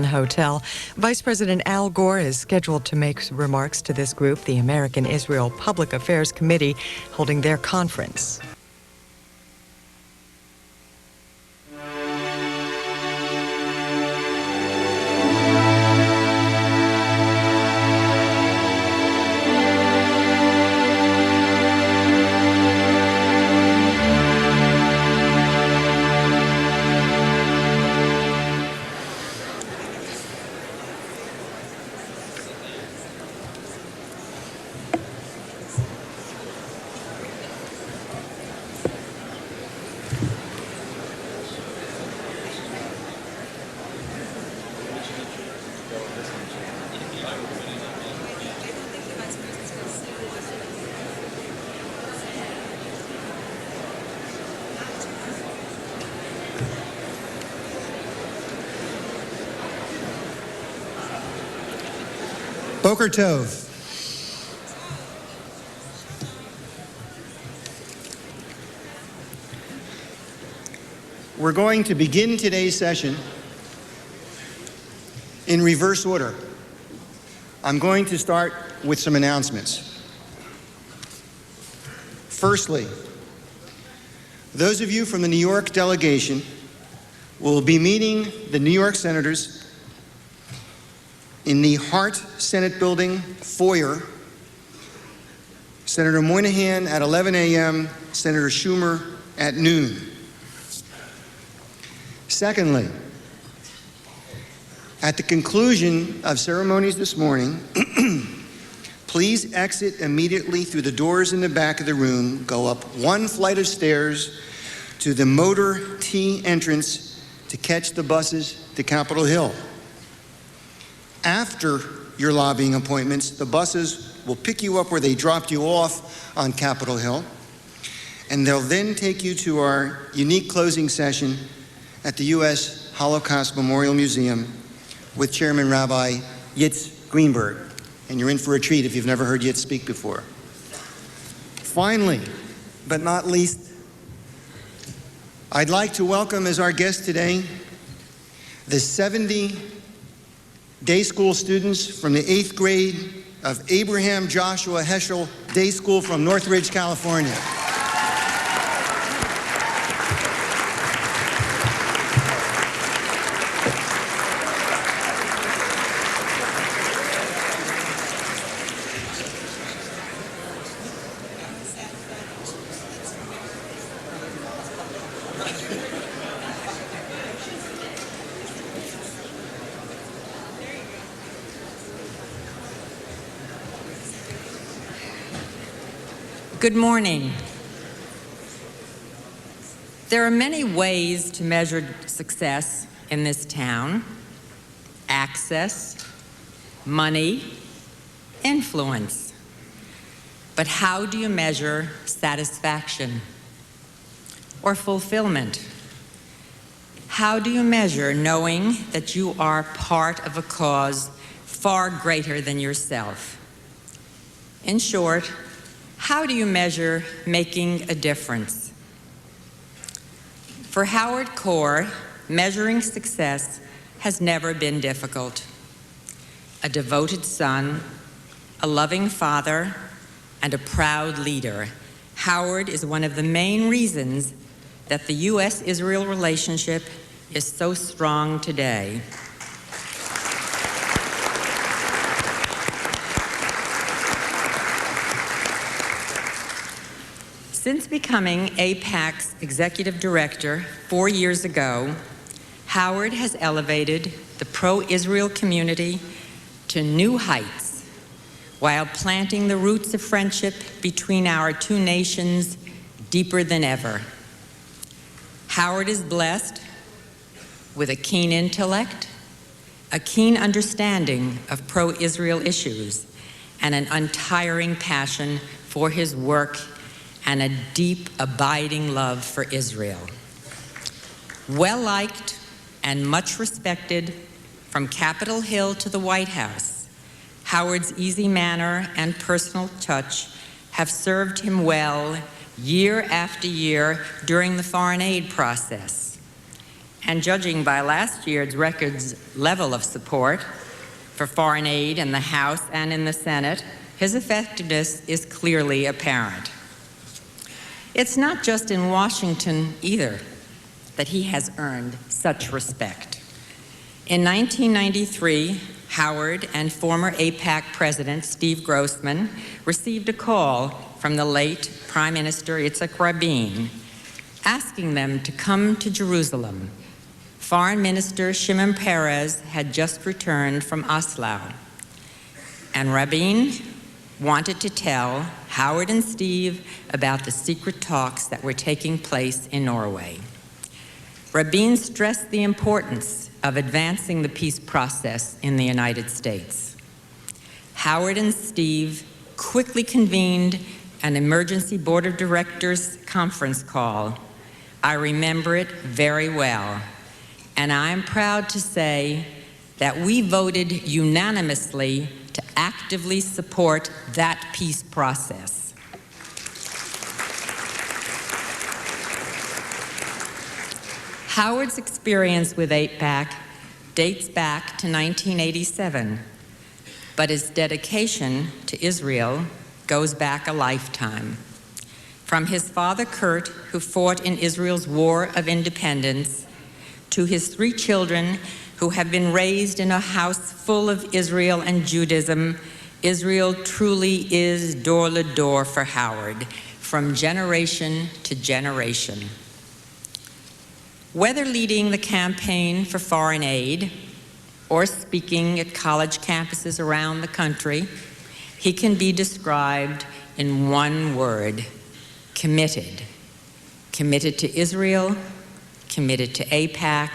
Hotel. Vice President Al Gore is scheduled to make remarks to this group, the American-Israel Public Affairs Committee, holding their conference. Boker Tov. We're going to begin today's session in reverse order. I'm going to start with some announcements. Firstly, those of you from the New York delegation will be meeting the New York senators in the Hart Senate Building foyer. Senator Moynihan at 11 a.m., Senator Schumer at noon. Secondly, at the conclusion of ceremonies this morning, please exit immediately through the doors in the back of the room, go up one flight of stairs to the Motor T entrance to catch the buses to Capitol Hill. After your lobbying appointments, the buses will pick you up where they dropped you off on Capitol Hill, and they'll then take you to our unique closing session at the U.S. Holocaust Memorial Museum with Chairman Rabbi Yitz Greenberg. And you're in for a treat if you've never heard Yitz speak before. Finally, but not least, I'd like to welcome as our guest today the 70 day school students from the 8th grade of Abraham Joshua Heschel Day School from Northridge, California. Good morning. There are many ways to measure success in this town: access, money, influence. But how do you measure satisfaction or fulfillment? How do you measure knowing that you are part of a cause far greater than yourself? In short, how do you measure making a difference? For Howard Kohr, measuring success has never been difficult. A devoted son, a loving father, and a proud leader, Howard is one of the main reasons that the U.S.-Israel relationship is so strong today. Since becoming AIPAC's executive director 4 years ago, Howard has elevated the pro-Israel community to new heights while planting the roots of friendship between our two nations deeper than ever. Howard is blessed with a keen intellect, a keen understanding of pro-Israel issues, and an untiring passion for his work and a deep, abiding love for Israel. Well-liked and much respected from Capitol Hill to the White House, Howard's easy manner and personal touch have served him well year after year during the foreign aid process. And judging by last year's record's level of support for foreign aid in the House and in the Senate, his effectiveness is clearly apparent. It's not just in Washington either that he has earned such respect. In 1993, Howard and former AIPAC President Steve Grossman received a call from the late Prime Minister Yitzhak Rabin asking them to come to Jerusalem. Foreign Minister Shimon Peres had just returned from Oslo, and Rabin wanted to tell Howard and Steve about the secret talks that were taking place in Norway. Rabin stressed the importance of advancing the peace process in the United States. Howard and Steve quickly convened an emergency board of directors conference call. I remember it very well, and I'm proud to say that we voted unanimously to actively support that peace process. Howard's experience with AIPAC dates back to 1987, but his dedication to Israel goes back a lifetime. From his father, Kurt, who fought in Israel's War of Independence, to his 3 children who have been raised in a house full of Israel and Judaism, Israel truly is door to door for Howard, from generation to generation. Whether leading the campaign for foreign aid or speaking at college campuses around the country, he can be described in one word: committed. Committed to Israel, committed to AIPAC,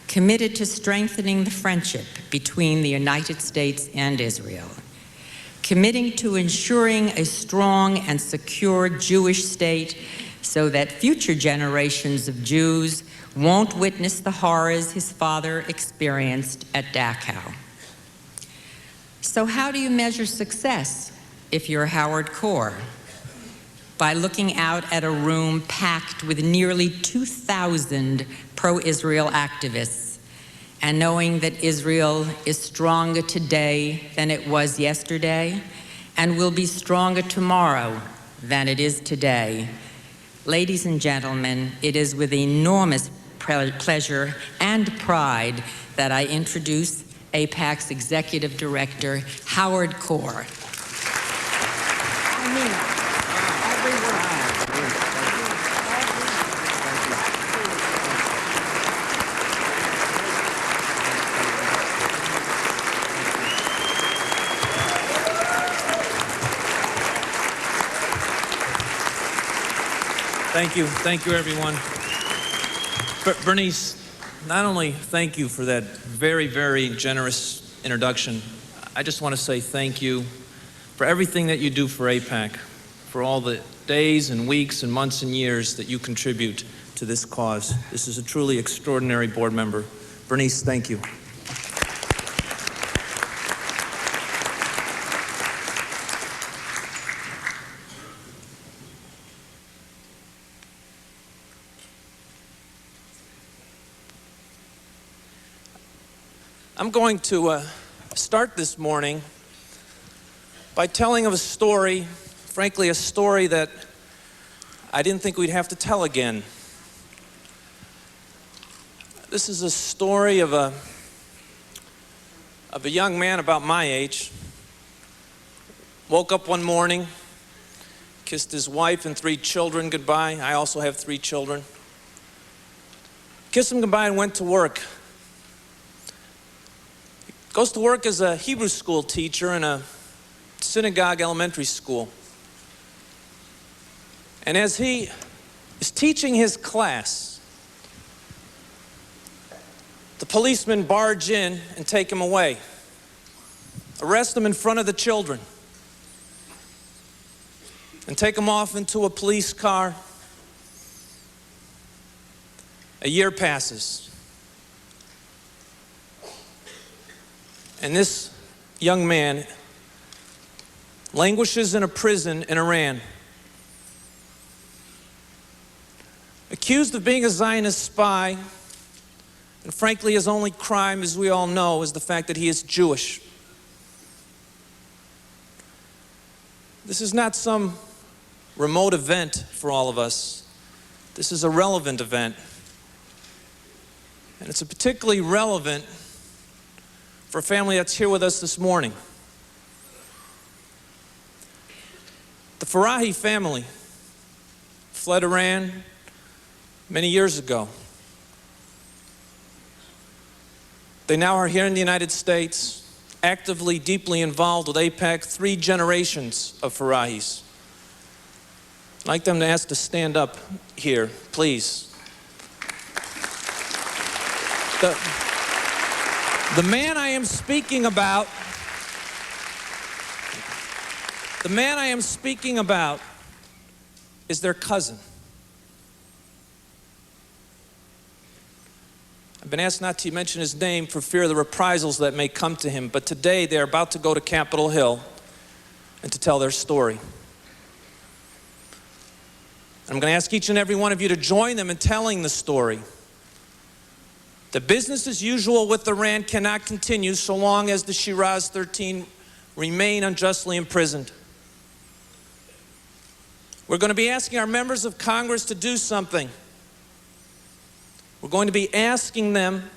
committed to strengthening the friendship between the United States and Israel, committing to ensuring a strong and secure Jewish state so that future generations of Jews won't witness the horrors his father experienced at Dachau. So how do you measure success if you're Howard Kohr? By looking out at a room packed with nearly 2,000 pro-Israel activists and knowing that Israel is stronger today than it was yesterday and will be stronger tomorrow than it is today. Ladies and gentlemen, it is with enormous pleasure and pride that I introduce AIPAC's Executive Director, Howard Kohr. Thank you, everyone. Bernice, not only thank you for that very, very generous introduction, I just want to say thank you for everything that you do for AIPAC, for all the days and weeks and months and years that you contribute to this cause. This is a truly extraordinary board member. Bernice, thank you. I'm going to start this morning by telling of a story, frankly, a story that I didn't think we'd have to tell again. This is a story of a young man about my age. Woke up one morning, kissed his wife and 3 children goodbye. I also have 3 children. Kissed them goodbye and went to work. Goes to work as a Hebrew school teacher in a synagogue elementary school. And as he is teaching his class, the policemen barge in and take him away, arrest him in front of the children, and take him off into a police car. A year passes. And this young man languishes in a prison in Iran, accused of being a Zionist spy, And frankly, his only crime, as we all know, is the fact that he is Jewish. This is not some remote event for all of us. This is a relevant event. And it's particularly relevant for a family that's here with us this morning. The Farahi family fled Iran many years ago. They now are here in the United States, actively, deeply involved with AIPAC, 3 generations of Farahis. I'd like them to ask to stand up here, please. The man I am speaking about, is their cousin. I've been asked not to mention his name for fear of the reprisals that may come to him, but today they're about to go to Capitol Hill and to tell their story. I'm going to ask each and every one of you to join them in telling the story. The business as usual with Iran cannot continue so long as the Shiraz 13 remain unjustly imprisoned. We're going to be asking our members of Congress to do something. We're going to be asking them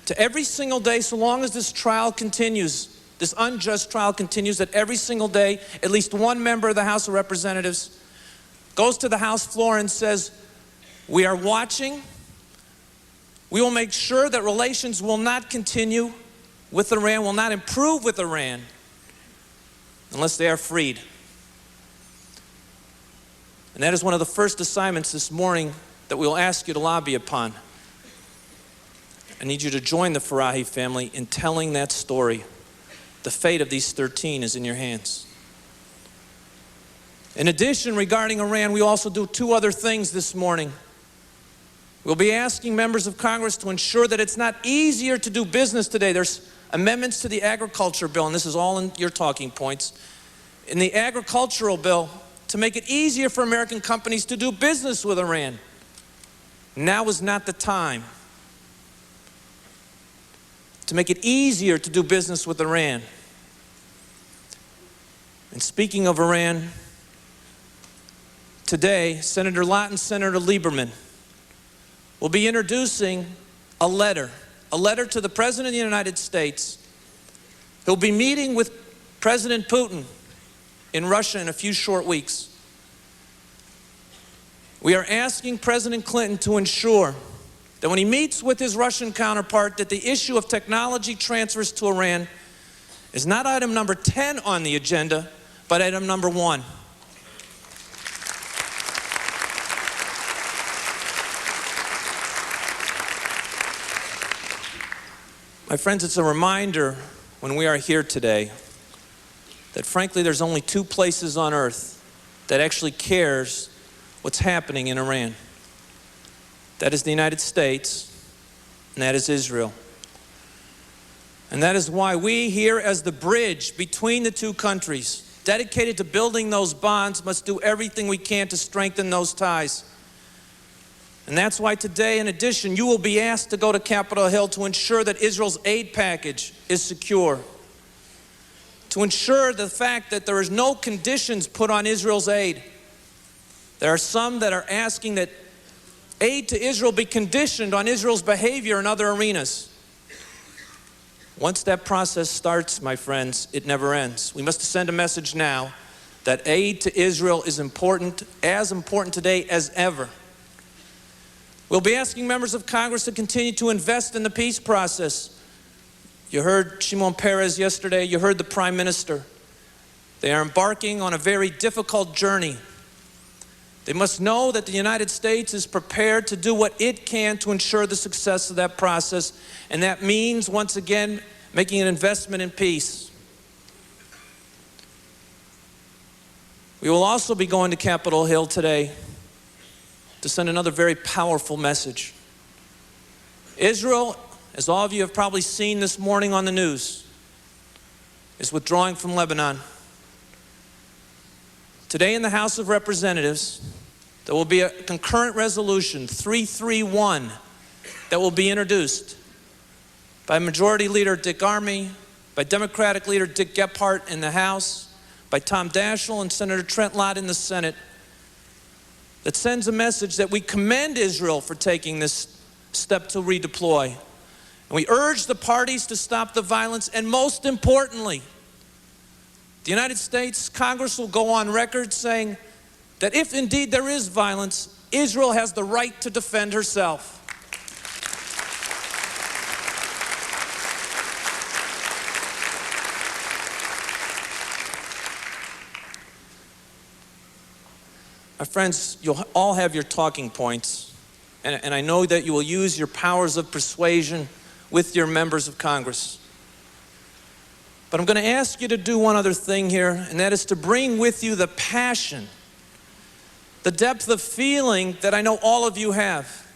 to every single day, so long as this trial continues, this unjust trial continues, that every single day, at least one member of the House of Representatives goes to the House floor and says, we are watching. We will make sure that relations will not continue with Iran, will not improve with Iran, unless they are freed. And that is one of the first assignments this morning that we'll ask you to lobby upon. I need you to join the Farahi family in telling that story. The fate of these 13 is in your hands. In addition, regarding Iran, we also do 2 other things this morning. We'll be asking members of Congress to ensure that it's not easier to do business today. There's amendments to the agriculture bill, and this is all in your talking points. In the agricultural bill, to make it easier for American companies to do business with Iran. Now is not the time to make it easier to do business with Iran. And speaking of Iran, today, Senator Lott and Senator Lieberman will be introducing a letter to the President of the United States. He'll be meeting with President Putin in Russia in a few short weeks. We are asking President Clinton to ensure that when he meets with his Russian counterpart, that the issue of technology transfers to Iran is not item number 10 on the agenda, but item number 1. My friends, it's a reminder when we are here today that frankly there's only 2 places on earth that actually cares what's happening in Iran. That is the United States, and that is Israel. And that is why we here, as the bridge between the 2 countries, dedicated to building those bonds, must do everything we can to strengthen those ties. And that's why today, in addition, you will be asked to go to Capitol Hill to ensure that Israel's aid package is secure, to ensure the fact that there is no conditions put on Israel's aid. There are some that are asking that aid to Israel be conditioned on Israel's behavior in other arenas. Once that process starts, my friends, it never ends. We must send a message now that aid to Israel is important, as important today as ever. We'll be asking members of Congress to continue to invest in the peace process. You heard Shimon Peres yesterday, you heard the Prime Minister. They are embarking on a very difficult journey. They must know that the United States is prepared to do what it can to ensure the success of that process, and that means, once again, making an investment in peace. We will also be going to Capitol Hill today to send another very powerful message. Israel, as all of you have probably seen this morning on the news, is withdrawing from Lebanon. Today in the House of Representatives, there will be a concurrent resolution, 331, that will be introduced by Majority Leader Dick Armey, by Democratic Leader Dick Gephardt in the House, by Tom Daschle and Senator Trent Lott in the Senate, that sends a message that we commend Israel for taking this step to redeploy. And we urge the parties to stop the violence, and most importantly, the United States Congress will go on record saying that if indeed there is violence, Israel has the right to defend herself. My friends, you'll all have your talking points, and I know that you will use your powers of persuasion with your members of Congress. But I'm going to ask you to do one other thing here, and that is to bring with you the passion, the depth of feeling that I know all of you have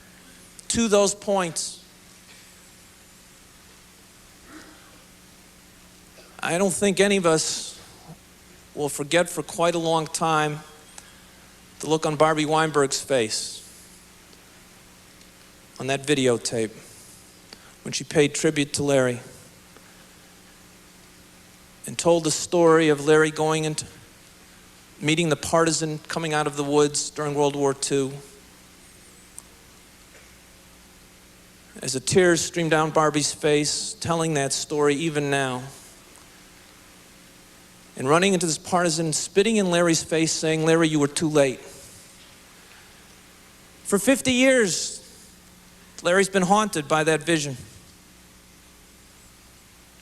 to those points. I don't think any of us will forget for quite a long time the look on Barbie Weinberg's face on that videotape when she paid tribute to Larry and told the story of Larry going into meeting the partisan coming out of the woods during World War II. As the tears streamed down Barbie's face, telling that story even now, and running into this partisan, spitting in Larry's face, saying, "Larry, you were too late." For 50 years, Larry's been haunted by that vision.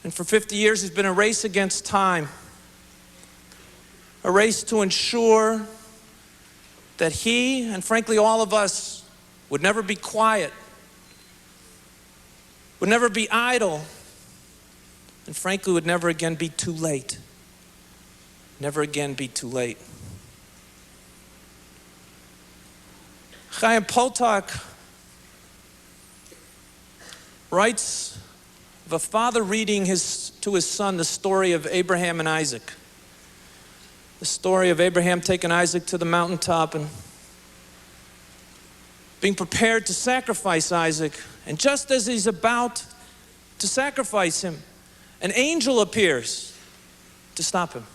And for 50 years, it's been a race against time, a race to ensure that he, and frankly all of us, would never be quiet, would never be idle, and frankly would never again be too late. Never again be too late. Chaim Potok writes of a father reading to his son the story of Abraham and Isaac. The story of Abraham taking Isaac to the mountaintop and being prepared to sacrifice Isaac. And just as he's about to sacrifice him, an angel appears to stop him.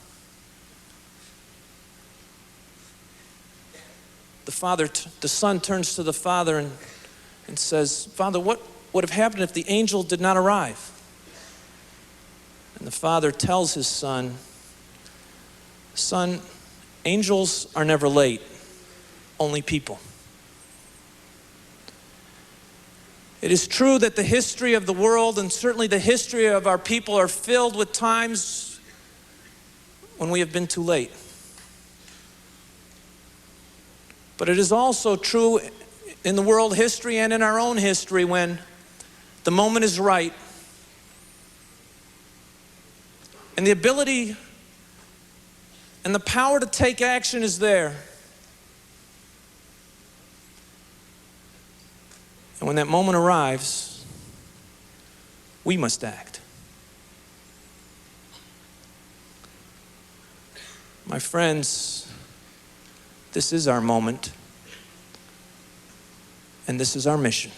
The son turns to the father and says, "Father, what would have happened if the angel did not arrive?" And the father tells his son, "Son, angels are never late, only people." It is true that the history of the world, and certainly the history of our people, are filled with times when we have been too late. But it is also true in the world history and in our own history when the moment is right and the ability and the power to take action is there. And when that moment arrives, we must act. My friends, this is our moment, and this is our mission.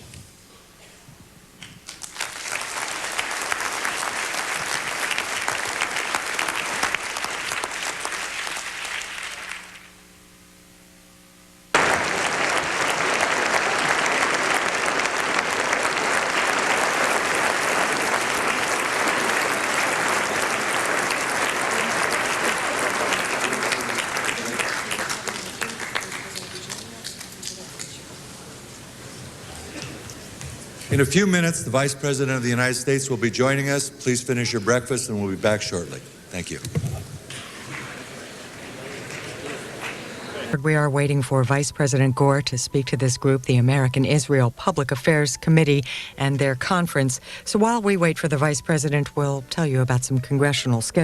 In a few minutes, the Vice President of the United States will be joining us. Please finish your breakfast and we'll be back shortly. Thank you. We are waiting for Vice President Kohr to speak to this group, the American Israel Public Affairs Committee, and their conference. So while we wait for the Vice President, we'll tell you about some congressional schedules.